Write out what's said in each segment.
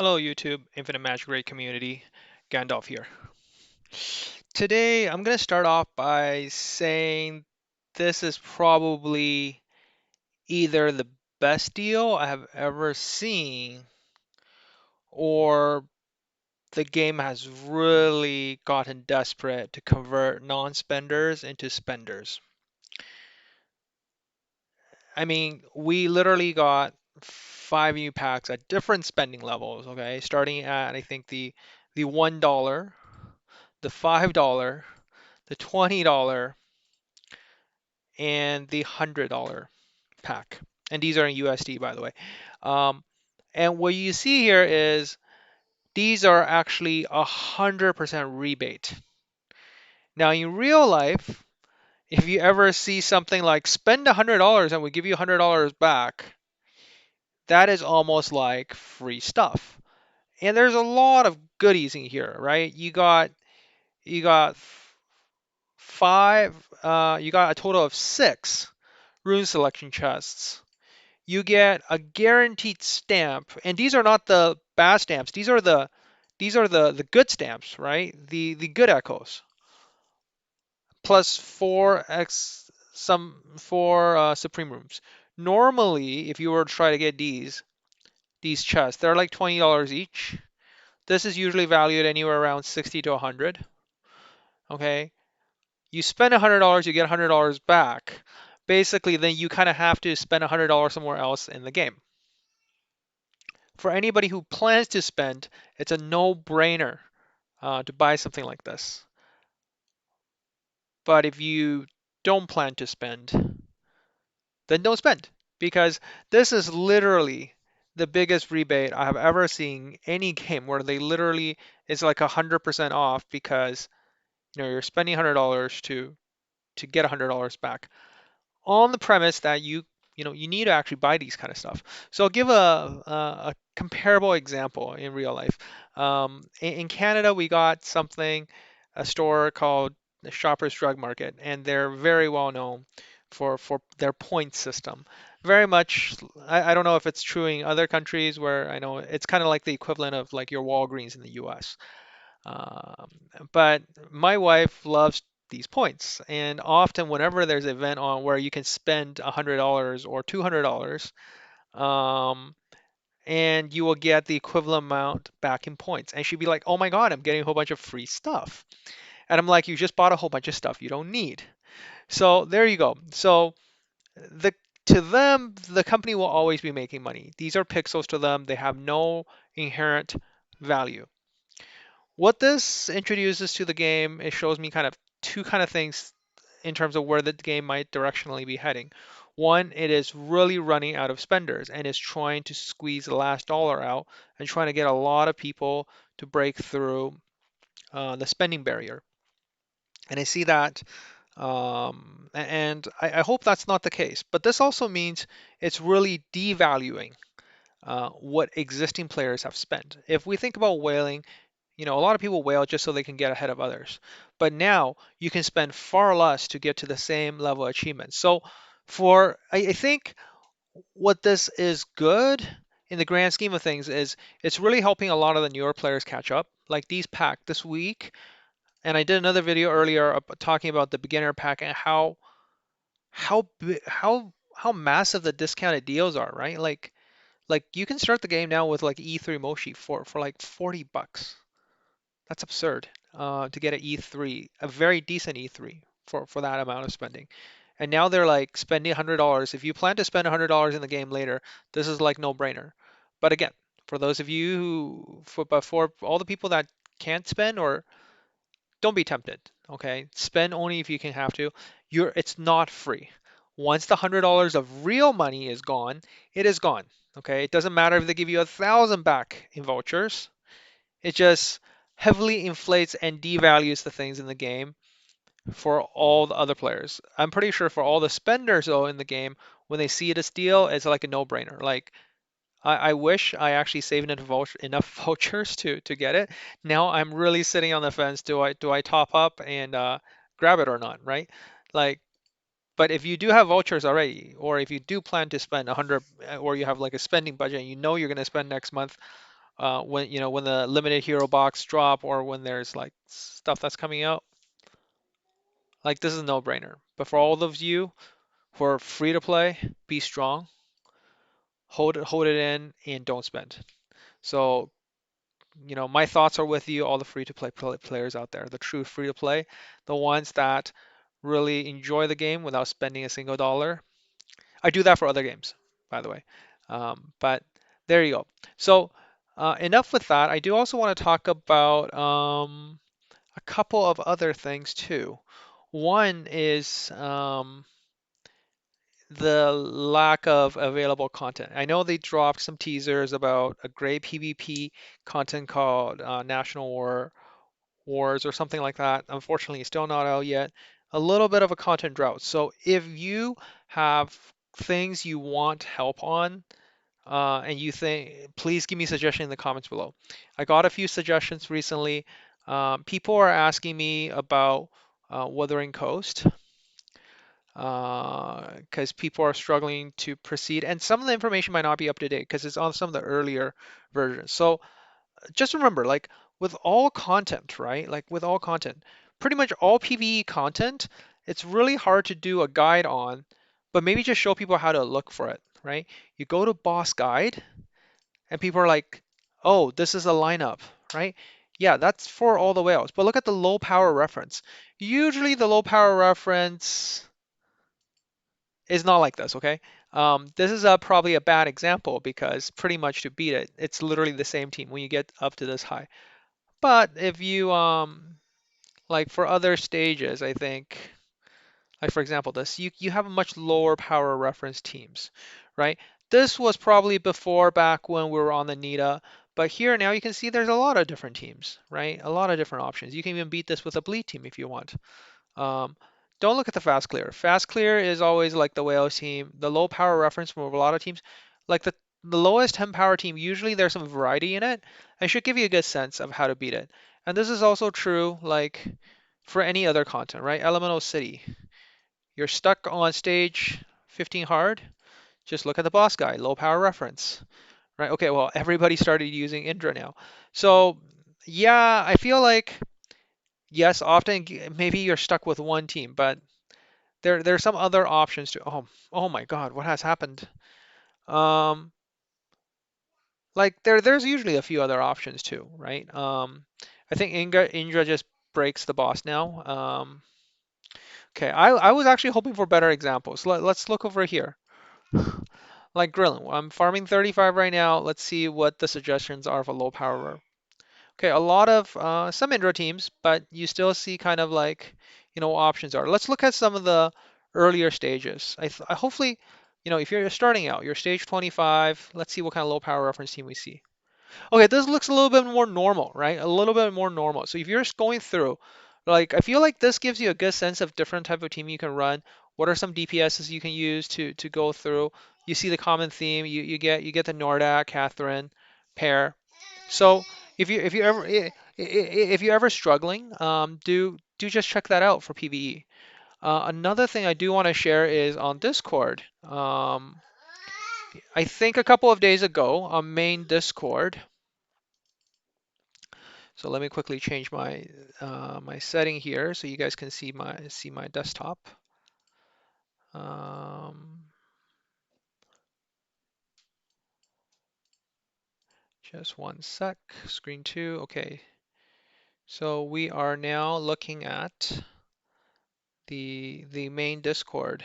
Hello YouTube, Infinite Magicraid community, Gandalf here. Today I'm going to start off by saying this is probably either the best deal I have ever seen or the game has really gotten desperate to convert non-spenders into spenders. I mean, we literally got 5 new packs at different spending levels, okay? Starting at I think the $1, the $5, the $20 and the $100 pack. And these are in USD, by the way. Um, and what you see here is these are actually 100% rebate. Now, in real life, if you ever see something like spend $100 and we give you $100 back, that is almost like free stuff. And there's a lot of goodies in here, right? You got you got a total of 6 rune selection chests. You get a guaranteed stamp, and these are not the bad stamps. These are the good stamps, right? The good echoes plus 4x some 4 supreme rooms. Normally, if you were to try to get these chests, they're like $20 each. This is usually valued anywhere around 60 to 100. Okay, you spend $100, you get $100 back. Basically, then you kind of have to spend $100 somewhere else in the game. For anybody who plans to spend, it's a no-brainer to buy something like this. But if you don't plan to spend, then don't spend because this is literally the biggest rebate I have ever seen any game where they literally it's like 100% off because you're spending $100 to get $100 back on the premise that you need to actually buy these kind of stuff. So I'll give a comparable example in real life. In Canada, we got a store called the Shoppers Drug Market, and they're very well known for their point system. Very much, I don't know if it's true in other countries where I know it's kind of like the equivalent of like your Walgreens in the US. Um, but my wife loves these points, and often whenever there's an event on where you can spend $100 or $200, um, and you will get the equivalent amount back in points, and she'd be like, "Oh my God, I'm getting a whole bunch of free stuff," and I'm like, "You just bought a whole bunch of stuff you don't need." So there you go. So the to them, the company will always be making money. These are pixels to them. They have no inherent value. What this introduces to the game, it shows me kind of two kind of things in terms of where the game might directionally be heading. One, it is really running out of spenders and is trying to squeeze the last dollar out and trying to get a lot of people to break through the spending barrier. And I see that, and I hope that's not the case. But this also means it's really devaluing what existing players have spent. If we think about whaling, a lot of people whale just so they can get ahead of others. But now you can spend far less to get to the same level of achievement. So I think what this is good in the grand scheme of things is it's really helping a lot of the newer players catch up. Like these pack this week, and I did another video earlier talking about the beginner pack and how massive the discounted deals are, right? Like you can start the game now with like E3 Moshi for like $40. That's absurd to get an E3, a very decent E3 for that amount of spending. And now they're like spending $100. If you plan to spend $100 in the game later, this is like no brainer. But again, for those of you but for all the people that can't spend or don't be tempted, okay? Spend only if you can have to. It's not free. Once the $100 of real money is gone, it is gone, okay? It doesn't matter if they give you 1,000 back in vouchers. It just heavily inflates and devalues the things in the game for all the other players. I'm pretty sure for all the spenders though in the game, when they see this deal, it's like a no-brainer. Like I wish I actually saved enough vouchers to get it. Now I'm really sitting on the fence. Do I top up and grab it or not, right? Like, but if you do have vouchers already, or if you do plan to spend 100, or you have like a spending budget and you know you're going to spend next month, when when the limited hero box drop or when there's like stuff that's coming out. Like this is a no-brainer. But for all of you who are free to play, be strong, hold it in, and don't spend. So my thoughts are with you, all the free to play players out there, the true free to play, the ones that really enjoy the game without spending a single dollar. I do that for other games, by the way. But there you go. So enough with that. I do also want to talk about a couple of other things too. One is the lack of available content. I know they dropped some teasers about a great PvP content called National Wars or something like that. Unfortunately, it's still not out yet. A little bit of a content drought. So if you have things you want help on, and you think, please give me a suggestion in the comments below. I got a few suggestions recently. People are asking me about Wuthering Coast because people are struggling to proceed, and some of the information might not be up to date because it's on some of the earlier versions. So just remember, like with all content, right? Like with all content, pretty much all PvE content, it's really hard to do a guide on, but maybe just show people how to look for it, right? You go to boss guide, and people are like, oh, this is a lineup, right? Yeah, that's for all the whales. But look at the low power reference. Usually the low power reference is not like this, okay? This is probably a bad example because pretty much to beat it, it's literally the same team when you get up to this high. But if you like for other stages, I think like for example this, you have a much lower power reference teams, right? This was probably before back when we were on the Nita, but here now you can see there's a lot of different teams, right? A lot of different options. You can even beat this with a bleed team if you want. Um, don't look at the fast clear. Fast clear is always like the whales team, the low power reference from a lot of teams. Like the lowest 10 power team, usually there's some variety in it. I should give you a good sense of how to beat it. And this is also true like for any other content, right? Elemental City. You're stuck on stage 15 hard. Just look at the boss guy, low power reference, right? Okay, well, everybody started using Indra now. So, yeah, I feel like, yes, often maybe you're stuck with one team, but there's some other options to, oh my God, what has happened? Um, like there's usually a few other options too, right? I think Indra just breaks the boss now. Okay, I was actually hoping for better examples. Let's look over here. Like grilling. I'm farming 35 right now. Let's see what the suggestions are for low power. Okay, a lot of some Indra teams, but you still see kind of like, options are. Let's look at some of the earlier stages. I hopefully, if you're starting out, you're stage 25, let's see what kind of low power reference team we see. Okay, this looks a little bit more normal, right? A little bit more normal. So if you're just going through, like I feel like this gives you a good sense of different type of team you can run. What are some DPSs you can use to go through? You see the common theme. You get the Nordak, Catherine pair. So if you're ever struggling, do just check that out for PvE. Another thing I do want to share is on Discord. I think a couple of days ago on main Discord. So let me quickly change my setting here so you guys can see my desktop. Um, just one sec. Screen two. Okay. So we are now looking at the main Discord.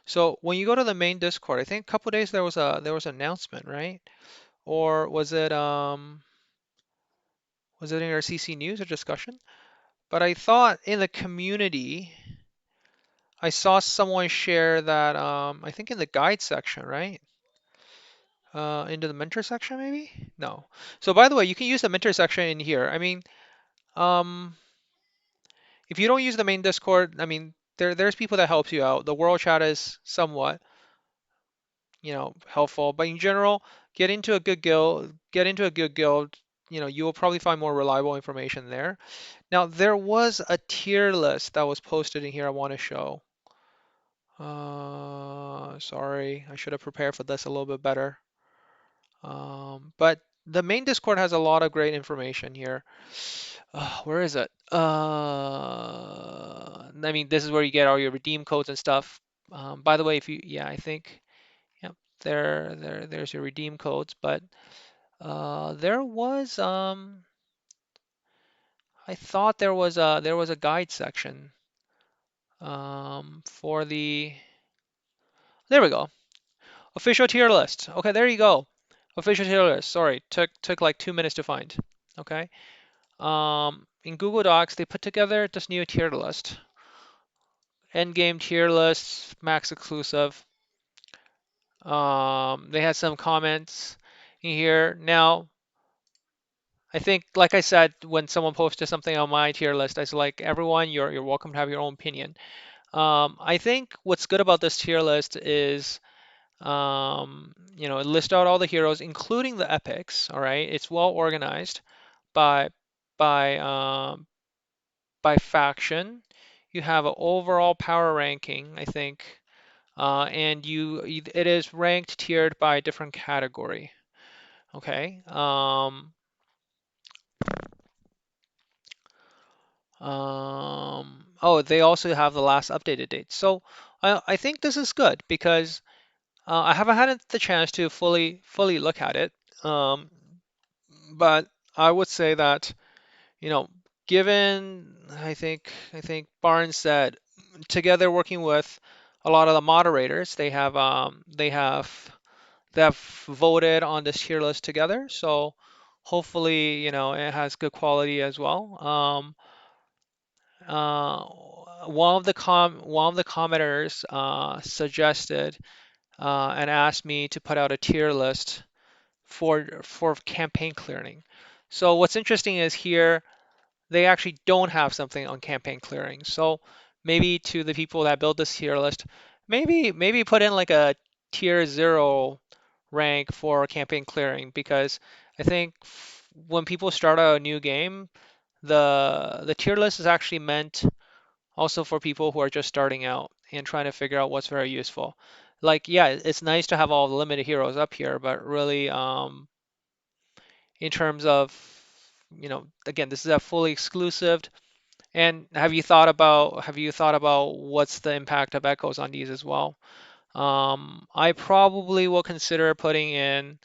So when you go to the main Discord, I think a couple days there was an announcement, right? Or was it in our CC news or discussion? But I thought in the community I saw someone share that I think in the guide section, right? Into the mentor section maybe? No. So by the way, you can use the mentor section in here. I mean, um, if you don't use the main Discord, I mean, there's people that helps you out. The world chat is somewhat, helpful, but in general, get into a good guild, you will probably find more reliable information there. Now, there was a tier list that was posted in here I want to show. Sorry, I should have prepared for this a little bit better. But the main Discord has a lot of great information here. Where is it? I mean, this is where you get all your redeem codes and stuff. By the way, if you, yeah, I think, yeah, there's your redeem codes. But there was, I thought there was a guide section for the. There we go. Official tier list. Okay, there you go. Official tier list. Sorry, took like 2 minutes to find. Okay. In Google Docs, they put together this new tier list. Endgame tier list, max exclusive. They had some comments in here. Now, I think, like I said, when someone posted something on my tier list, I was like, everyone, you're welcome to have your own opinion. I think what's good about this tier list is, it lists out all the heroes, including the epics. All right, it's well organized by by um, by faction. You have an overall power ranking, I think, and it is ranked tiered by different category. Okay. Oh, they also have the last updated date. So I think this is good because I haven't had the chance to fully look at it. Um, but I would say that, you know, given I think Barnes said together working with a lot of the moderators, they have voted on this tier list together. So hopefully, it has good quality as well. Uh, one of the commenters suggested and asked me to put out a tier list for campaign clearing. So what's interesting is here they actually don't have something on campaign clearing. So maybe to the people that build this tier list, maybe put in like a tier 0 rank for campaign clearing because I think when people start a new game, the tier list is actually meant also for people who are just starting out and trying to figure out what's very useful. Like, yeah, it's nice to have all the limited heroes up here, but really, in terms of, again, this is a fully exclusive. And have you thought about what's the impact of echoes on these as well? I probably will consider putting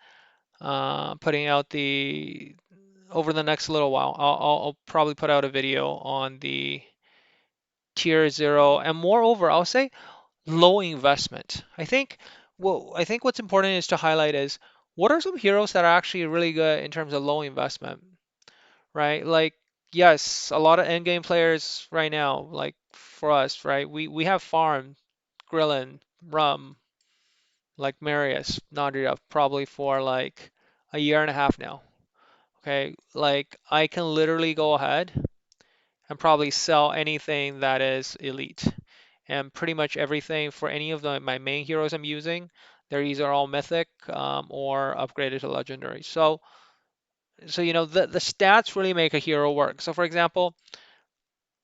out the over the next little while. I'll probably put out a video on the tier 0, and moreover, I'll say low investment. I think what's important is to highlight is what are some heroes that are actually really good in terms of low investment, right? Like, yes, a lot of endgame players right now, like for us, right? We have farmed Grillin, Rum, like Marius, Nadia, probably for like a year and a half now. Okay, like I can literally go ahead and probably sell anything that is elite. And pretty much everything for any of my main heroes I'm using, they're either all mythic or upgraded to legendary. So the stats really make a hero work. So for example,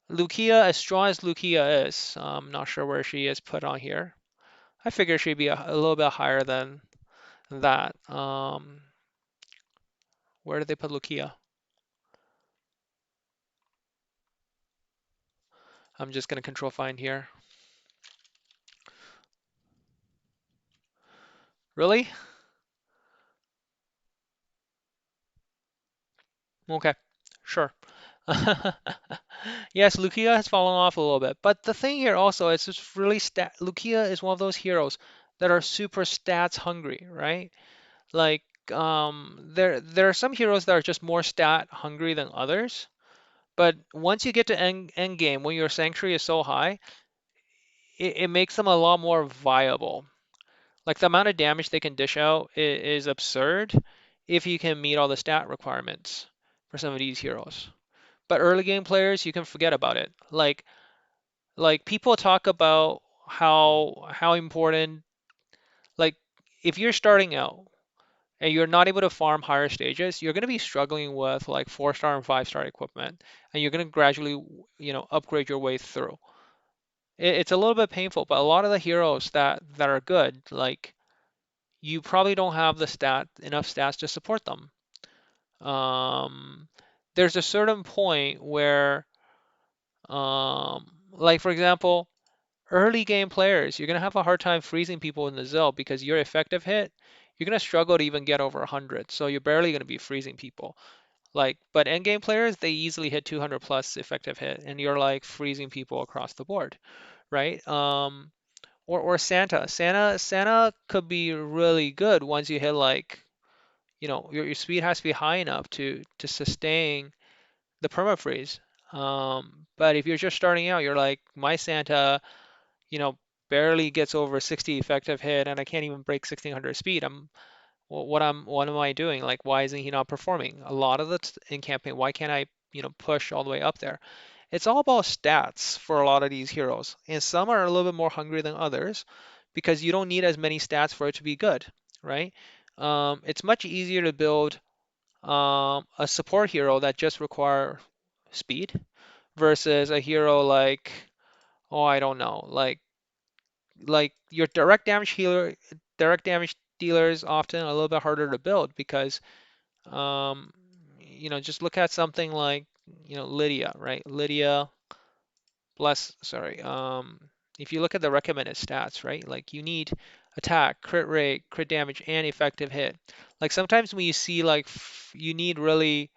Lucia, as strong as Lucia is, I'm not sure where she is put on here. I figure she'd be a little bit higher than that. Where did they put Lucia? I'm just gonna control find here. Really? Okay, sure. Yes, Lucia has fallen off a little bit, but the thing here also is just really Lucia is one of those heroes that are super stats hungry, right? Like, there are some heroes that are just more stat hungry than others, but once you get to end game, when your sanctuary is so high, it makes them a lot more viable. Like the amount of damage they can dish out is absurd if you can meet all the stat requirements for some of these heroes. But early game players, you can forget about it. Like people talk about how important, like if you're starting out and you're not able to farm higher stages, you're going to be struggling with like 4-star and 5-star equipment, and you're going to gradually, upgrade your way through. It's a little bit painful, but a lot of the heroes that are good, like you probably don't have enough stats to support them. Um, there's a certain point where, like for example, early game players, you're gonna have a hard time freezing people in the zone because your effective hit, you're gonna struggle to even get over 100. So you're barely gonna be freezing people. Like, but end game players, they easily hit 200 plus effective hit, and you're like freezing people across the board, right? Or Santa. Santa could be really good once you hit like, your speed has to be high enough to sustain the perma freeze. But if you're just starting out, you're like, my Santa, you know, barely gets over 60 effective hit, and I can't even break 1600 speed. What am I doing? Like, why isn't he not performing? A lot of the in campaign, why can't I, push all the way up there? It's all about stats for a lot of these heroes, and some are a little bit more hungry than others because you don't need as many stats for it to be good, right? It's much easier to build a support hero that just require speed versus a hero like, oh, I don't know, like your direct damage dealer is often a little bit harder to build because um, just look at something like, Lydia, right? Lydia, bless, sorry. If you look at the recommended stats, right? Like you need attack, crit rate, crit damage, and effective hit. Like sometimes when you see like you need really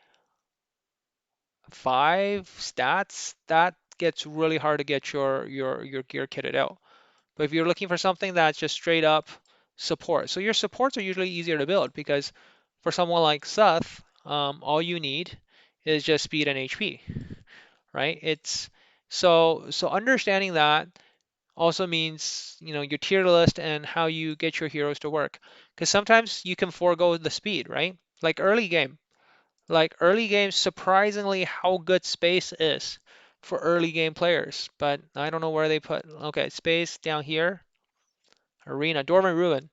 five stats, that gets really hard to get your gear kitted out. But if you're looking for something that's just straight up support, so your supports are usually easier to build because for someone like Seth, all you need is just speed and HP, right? It's so understanding that also means, your tier list and how you get your heroes to work. Because sometimes you can forego the speed, right? Like early game, surprisingly how good space is for early game players. But I don't know where they put. Okay, space down here. Arena, Dorman Ruin.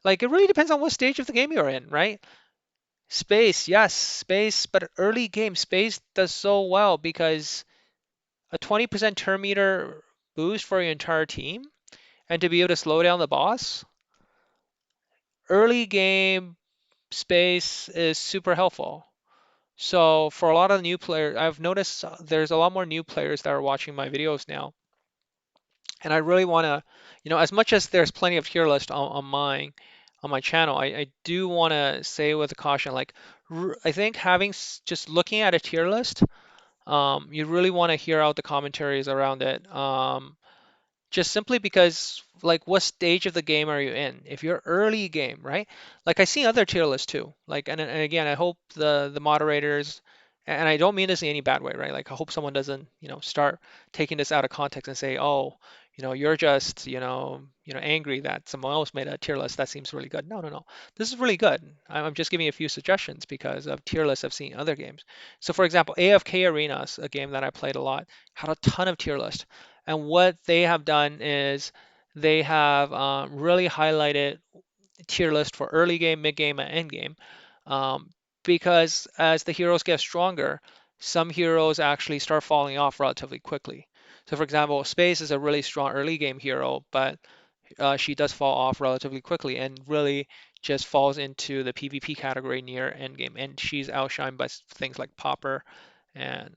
Like it really depends on what stage of the game you're in, right? Space, yes, space, but early game space does so well because a 20% turn meter boost for your entire team and to be able to slow down the boss, early game space is super helpful. So for a lot of new players, I've noticed there's a lot more new players that are watching my videos now. And I really want to, as much as there's plenty of tier list on my channel, I do want to say with a caution, like I think just looking at a tier list, you really want to hear out the commentaries around it. Just simply because, like, what stage of the game are you in? If you're early game, right? Like I see other tier lists too. Like, and again, I hope the moderators, and I don't mean this in any bad way, right? Like I hope someone doesn't, start taking this out of context and say, oh, you're just, angry that someone else made a tier list that seems really good. No, no, no. This is really good. I'm just giving a few suggestions because of tier lists I've seen in other games. So for example, AFK Arenas, a game that I played a lot, had a ton of tier lists. And what they have done is they have really highlighted tier list for early game, mid game, and end game. Um, because as the heroes get stronger, some heroes actually start falling off relatively quickly. So, for example, Space is a really strong early game hero, but she does fall off relatively quickly and really just falls into the PvP category near end game. And she's outshined by things like Popper and,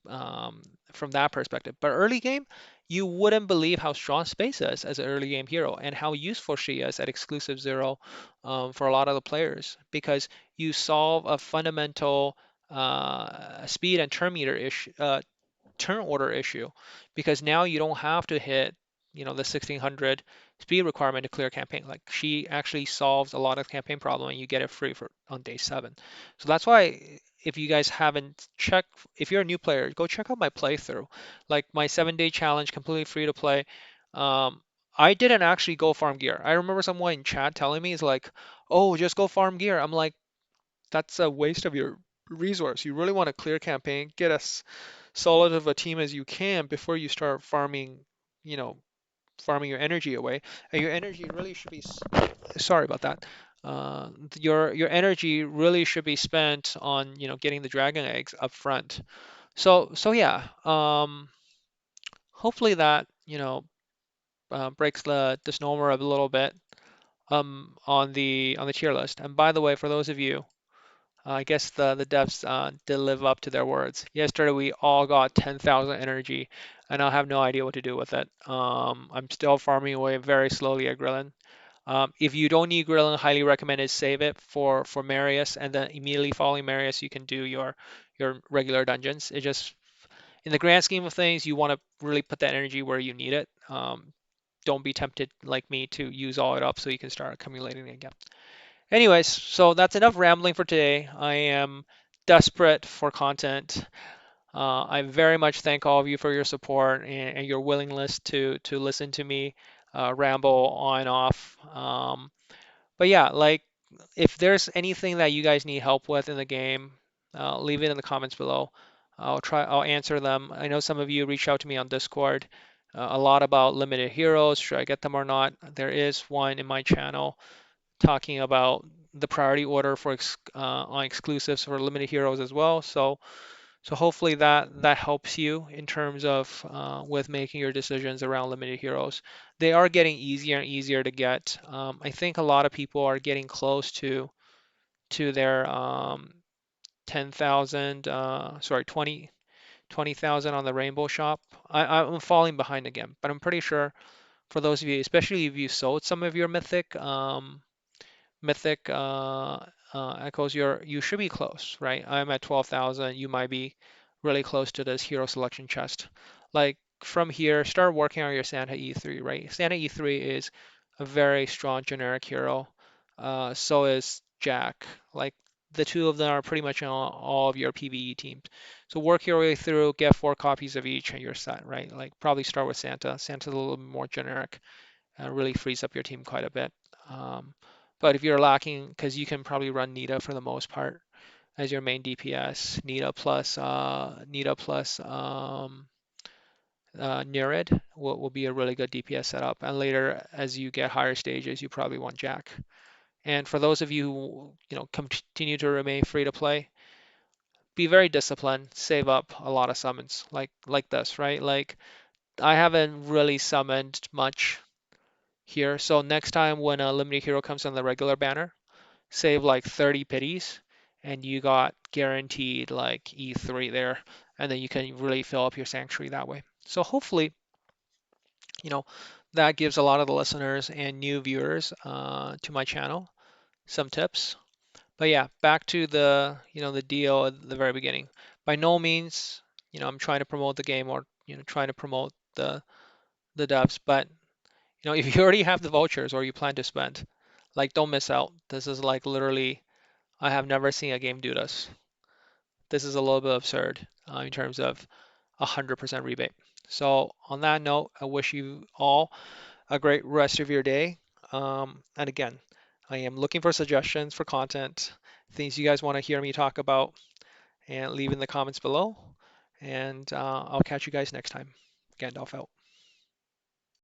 um, from that perspective. But early game, you wouldn't believe how strong Space is as an early game hero and how useful she is at exclusive zero for a lot of the players because you solve a fundamental speed and turn meter issue, turn order issue because now you don't have to hit the 1600 speed requirement to clear a campaign. Like she actually solves a lot of campaign problem and you get it free for on day 7. So that's why if you guys haven't checked, if you're a new player, go check out my playthrough, like my 7-day challenge, completely free to play. um, I didn't actually go farm gear. I remember someone in chat telling me, it's like, oh, just go farm gear. I'm like, that's a waste of your resource. You really want to clear campaign, get as solid of a team as you can before you start farming, you know, farming your energy away. And your energy really should be, sorry about that. Your energy really should be spent on, getting the dragon eggs up front. So yeah, hopefully that, breaks the misnomer a little bit on the tier list. And by the way, for those of you I guess the devs did live up to their words. Yesterday we all got 10,000 energy, and I have no idea what to do with it. I'm still farming away very slowly at Grillen. If you don't need Grillen, highly recommended save it for Marius, and then immediately following Marius, you can do your regular dungeons. It just in the grand scheme of things, you want to really put that energy where you need it. Don't be tempted like me to use all it up so you can start accumulating it again. Anyways, so that's enough rambling for today. I am desperate for content. I very much thank all of you for your support and your willingness to listen to me ramble on and off. But yeah, like if there's anything that you guys need help with in the game, leave it in the comments below. I'll answer them. I know some of you reached out to me on Discord a lot about limited heroes. Should I get them or not? There is one in my channel talking about the priority order for on exclusives for limited heroes as well. So hopefully that helps you in terms of with making your decisions around limited heroes. They are getting easier and easier to get. I think a lot of people are getting close to their 10,000, sorry, 20,000 on the Rainbow Shop. I'm falling behind again, but I'm pretty sure for those of you, especially if you sold some of your mythic echoes, you should be close, right? I'm at 12,000. You might be really close to this hero selection chest. Like from here, start working on your Santa E3, right? Santa E3 is a very strong generic hero. So is Jack. Like the two of them are pretty much on all of your PvE teams. So work your way through, get 4 copies of each, and you're set, right? Like probably start with Santa. Santa's a little bit more generic really frees up your team quite a bit. Um, but if you're lacking, because you can probably run Nita for the most part as your main DPS, Nita plus Nurid will be a really good DPS setup. And later, as you get higher stages, you probably want Jack. And for those of you who continue to remain free to play, be very disciplined, save up a lot of summons like this, right? Like I haven't really summoned much here. So next time when a limited hero comes on the regular banner, save like 30 pities and you got guaranteed like E3 there, and then you can really fill up your sanctuary that way. So hopefully, you know, that gives a lot of the listeners and new viewers to my channel some tips. But yeah, back to the deal at the very beginning. By no means, I'm trying to promote the game or trying to promote the devs, but if you already have the vouchers or you plan to spend, like don't miss out. This is like literally, I have never seen a game do this. This is a little bit absurd in terms of 100% rebate. So on that note, I wish you all a great rest of your day. And again, I am looking for suggestions for content, things you guys want to hear me talk about, and leave in the comments below. And I'll catch you guys next time. Gandalf out.